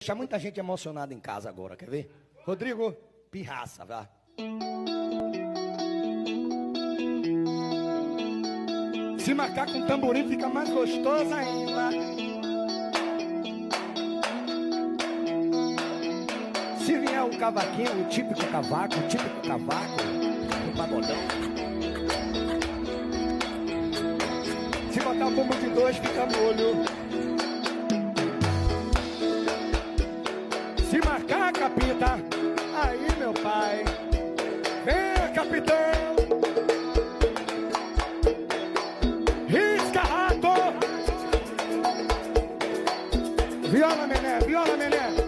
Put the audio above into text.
Deixa muita gente emocionada em casa agora, quer ver? Rodrigo, pirraça, vá. Se marcar com tamborim fica mais gostoso ainda. Se vier o cavaquinho, o típico cavaco, do pagodão. Se botar o bumbo de dois, fica molho. Se marcar, capita, aí, meu pai. Vem, capitão. Risca, rato. Viola, mené, viola, mené.